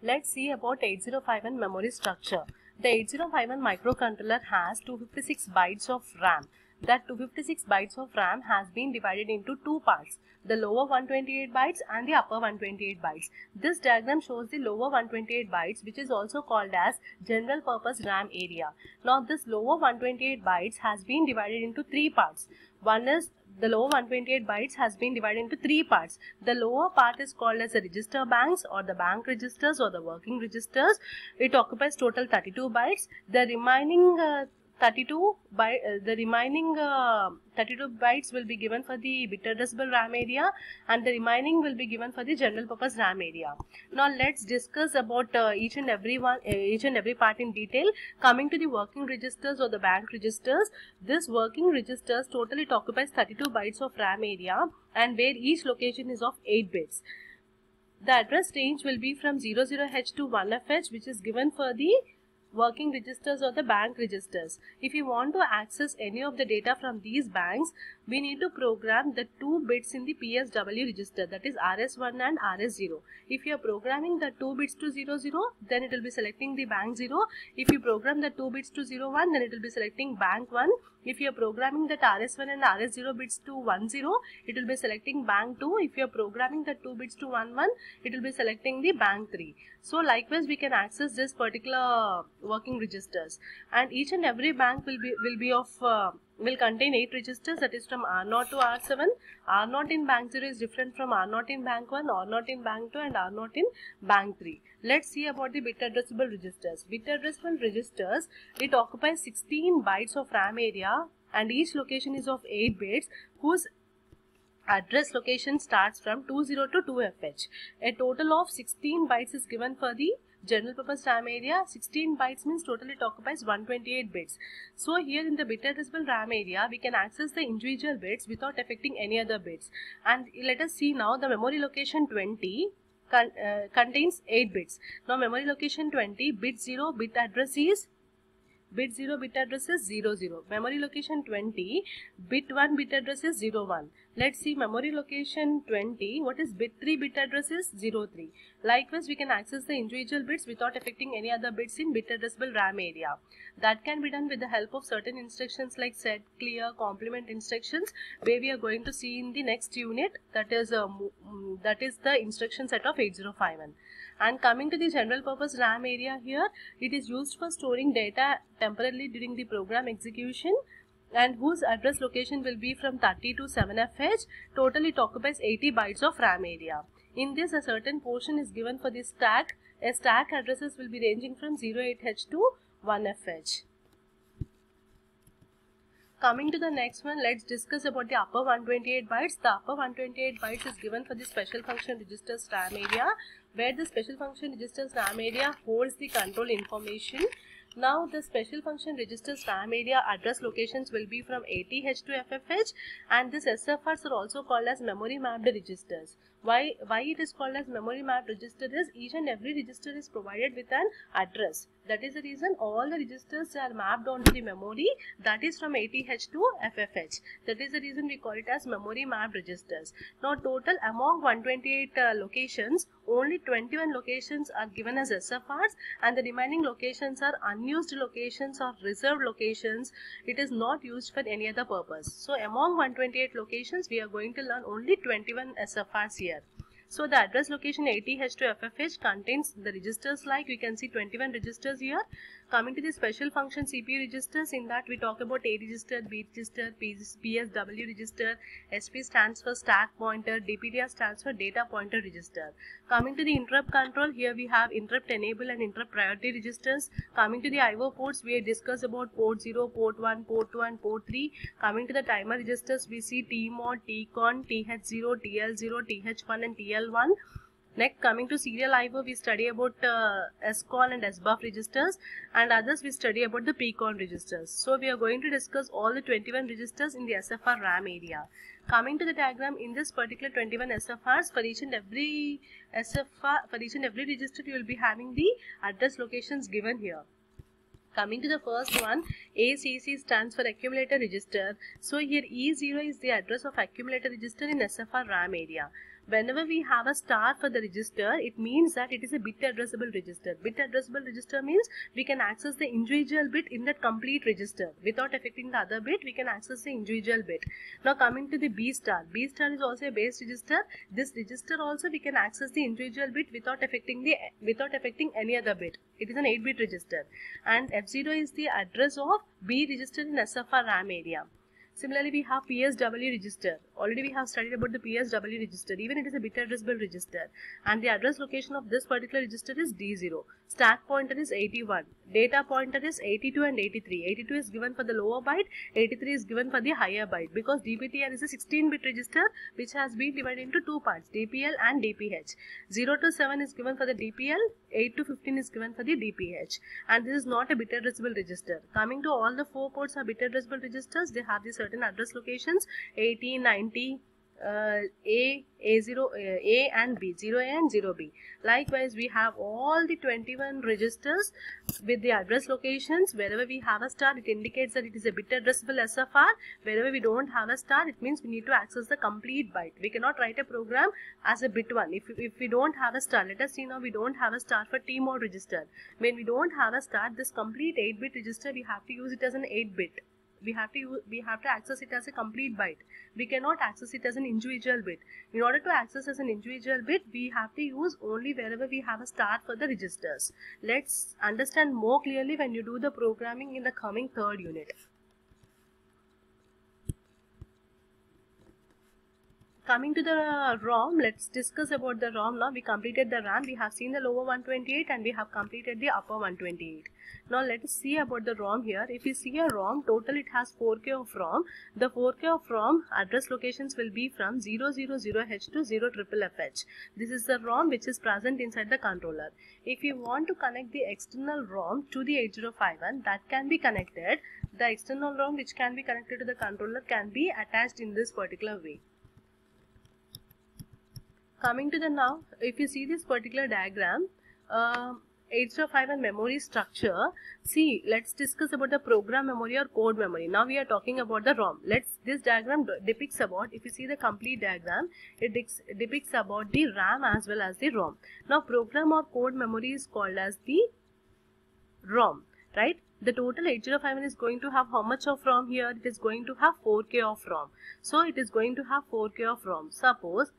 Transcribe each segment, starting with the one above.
Let's see about 8051 memory structure. The 8051 microcontroller has 256 bytes of RAM. That 256 bytes of RAM has been divided into two parts, the lower 128 bytes and the upper 128 bytes. This diagram shows the lower 128 bytes, which is also called as general purpose RAM area. Now this lower 128 bytes has been divided into three parts. One is the lower 128 bytes has been divided into three parts. The lower part is called as the register banks or the bank registers or the working registers. It occupies total 32 bytes. The remaining 32 bytes will be given for the bit addressable RAM area, and the remaining will be given for the general purpose RAM area. Now let's discuss about each and every part in detail. Coming to the working registers or the bank registers, this working registers totally occupies 32 bytes of RAM area, and where each location is of 8 bits. The address range will be from 00H to 1FH, which is given for the working registers or the bank registers. If you want to access any of the data from these banks, we need to program the 2 bits in the PSW register, that is RS1 and RS0. If you are programming the 2 bits to 00, then it will be selecting the bank 0. If you program the 2 bits to 01, then it will be selecting bank 1. If you are programming that RS1 and RS0 bits to 10, it will be selecting bank 2. If you are programming the 2 bits to 11, it will be selecting the bank 3. So likewise, we can access this particular working registers, and each and every bank will contain 8 registers, that is from R0 to R7. R0 in bank 0 is different from R0 in bank 1, R0 in bank 2 and R0 in bank 3. Let's see about the bit addressable registers. Bit addressable registers, it occupies 16 bytes of RAM area, and each location is of 8 bits whose address location starts from 20 to 2FH. A total of 16 bytes is given for the general purpose RAM area. 16 bytes means total it occupies 128 bits. So here in the bit addressable RAM area, we can access the individual bits without affecting any other bits. And let us see now the memory location 20 contains 8 bits. Now memory location 20, bit 0, bit address is 00. Memory location 20, bit 1 bit address is 01. Let's see memory location 20, what is bit 3 bit address is 03. Likewise, we can access the individual bits without affecting any other bits in bit addressable RAM area. That can be done with the help of certain instructions like set, clear, complement instructions, where we are going to see in the next unit, that is the instruction set of 8051. And coming to the general purpose RAM area here, it is used for storing data temporarily during the program execution, and whose address location will be from 30 to 7FH. Total it occupies 80 bytes of RAM area. In this, a certain portion is given for the stack. A stack addresses will be ranging from 08H to 1FH. Coming to the next one, let's discuss about the upper 128 bytes. The upper 128 bytes is given for the special function registers RAM area, where the special function registers RAM area holds the control information. Now the special function registers RAM area address locations will be from 80H to FFH, and these SFRs are also called as memory mapped registers. Why it is called as memory mapped register is each and every register is provided with an address. That is the reason all the registers are mapped onto the memory, that is from 80H to FFH. That is the reason we call it as memory mapped registers. Now total among 128 locations, only 21 locations are given as SFRs, and the remaining locations are unused locations or reserved locations. It is not used for any other purpose. So among 128 locations, we are going to learn only 21 SFRs here. So the address location 80H to FFH contains the registers, like we can see 21 registers here. Coming to the special function CPU registers, in that we talk about A register, B register, PSW register, SP stands for stack pointer, DPTR stands for data pointer register. Coming to the interrupt control, here we have interrupt enable and interrupt priority registers. Coming to the IO ports, we discuss about port 0, port 1, port 2 and port 3. Coming to the timer registers, we see TMOD, TCON, TH0, TL0, TH1 and TL1. Next, coming to serial IO, we study about SCON and SBUF registers, and others we study about the PCON registers. So we are going to discuss all the 21 registers in the SFR RAM area. Coming to the diagram, in this particular 21 SFRs, for each and every register, you will be having the address locations given here. Coming to the first one, ACC stands for accumulator register. So here E0 is the address of accumulator register in SFR RAM area. Whenever we have a star for the register, it means that it is a bit addressable register. Bit addressable register means we can access the individual bit in that complete register. Without affecting the other bit, we can access the individual bit. Now coming to the B star. B star is also a base register. This register also we can access the individual bit without affecting any other bit. It is an 8-bit register. And F0 is the address of B register in SFR RAM area. Similarly, we have PSW register. Already we have studied about the PSW register. Even it is a bit addressable register. And the address location of this particular register is D0. Stack pointer is 81. Data pointer is 82 and 83. 82 is given for the lower byte. 83 is given for the higher byte. Because DPTR is a 16-bit register which has been divided into two parts, DPL and DPH. 0 to 7 is given for the DPL. 8 to 15 is given for the DPH. And this is not a bit addressable register. Coming to all the 4 ports are bit addressable registers. They have the certain address locations 80, 90, A, A0, A and B, 0A and 0B. Likewise, we have all the 21 registers with the address locations. Wherever we have a star, it indicates that it is a bit addressable SFR. Wherever we don't have a star, it means we need to access the complete byte. We cannot write a program as a bit 1. If we don't have a star, let us see now we don't have a star for TMOD register. When we don't have a star, this complete 8-bit register, we have to use it as an 8-bit. We have to access it as a complete byte. We cannot access it as an individual bit. In order to access as an individual bit, we have to use only wherever we have a star for the registers. Let's understand more clearly when you do the programming in the coming third unit. Coming to the ROM, let's discuss about the ROM now. We completed the RAM, we have seen the lower 128 and we have completed the upper 128. Now let us see about the ROM here. If you see a ROM, total it has 4K of ROM. The 4K of ROM address locations will be from 000H to 0FFH. This is the ROM which is present inside the controller. If you want to connect the external ROM to the 8051, that can be connected. The external ROM which can be connected to the controller can be attached in this particular way. Coming to the now, if you see this particular diagram, 8051 memory structure, see, let's discuss about the program memory or code memory. Now we are talking about the ROM. This diagram depicts about, if you see the complete diagram, it depicts about the RAM as well as the ROM. Now program or code memory is called as the ROM, right? The total 8051 is going to have how much of ROM here? It is going to have 4K of ROM. So it is going to have 4K of ROM. Suppose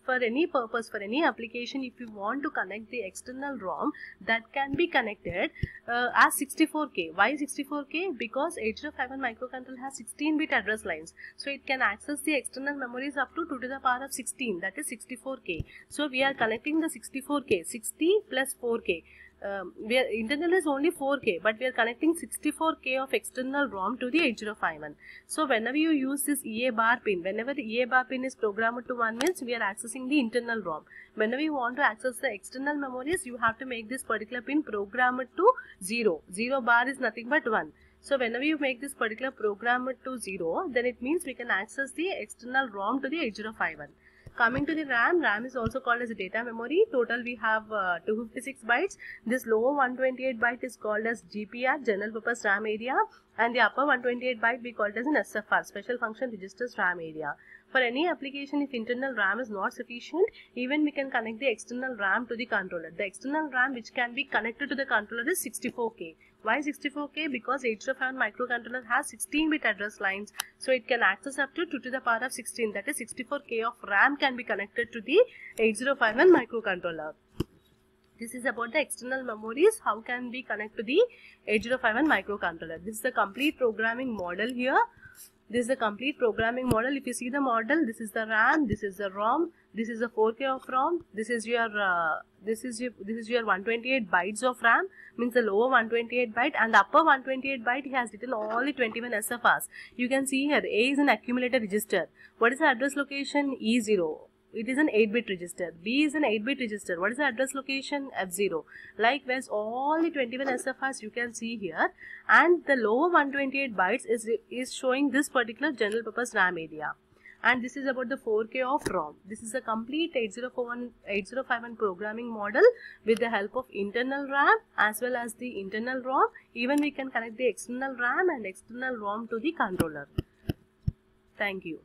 for any purpose, for any application, if you want to connect the external ROM, that can be connected as 64K. Why 64K? Because 8051 microcontroller has 16-bit address lines. So it can access the external memories up to 2 to the power of 16, that is 64K. So we are connecting the 64K, 60 plus 4K. Internal is only 4K, but we are connecting 64K of external ROM to the 8051. So whenever you use this EA bar pin, whenever the EA bar pin is programmed to 1 means we are accessing the internal ROM. Whenever you want to access the external memories, you have to make this particular pin programmed to 0. 0 bar is nothing but 1. So whenever you make this particular programmed to 0, then it means we can access the external ROM to the 8051. Coming to the RAM, RAM is also called as a data memory. Total we have 256 bytes. This lower 128 byte is called as GPR, general purpose RAM area, and the upper 128 byte we call it as an SFR, special function registers RAM area. For any application, if internal RAM is not sufficient, even we can connect the external RAM to the controller. The external RAM which can be connected to the controller is 64K. Why 64K? Because 8051 microcontroller has 16-bit address lines, so it can access up to 2 to the power of 16, that is 64K of RAM can be connected to the 8051 microcontroller. This is about the external memories, how can we connect to the 8051 microcontroller. This is the complete programming model here. This is the complete programming model. If you see the model, this is the RAM, this is the ROM, this is the 4K of ROM, this is your 128 bytes of RAM, means the lower 128 byte, and the upper 128 byte he has written all the 21 SFRs. You can see here A is an accumulator register. What is the address location? E0. It is an 8-bit register. B is an 8-bit register. What is the address location? F0. Likewise, all the 21 SFRs you can see here, and the lower 128 bytes is showing this particular general purpose RAM area. And this is about the 4K of ROM. This is a complete 8051 programming model with the help of internal RAM as well as the internal ROM. Even we can connect the external RAM and external ROM to the controller. Thank you.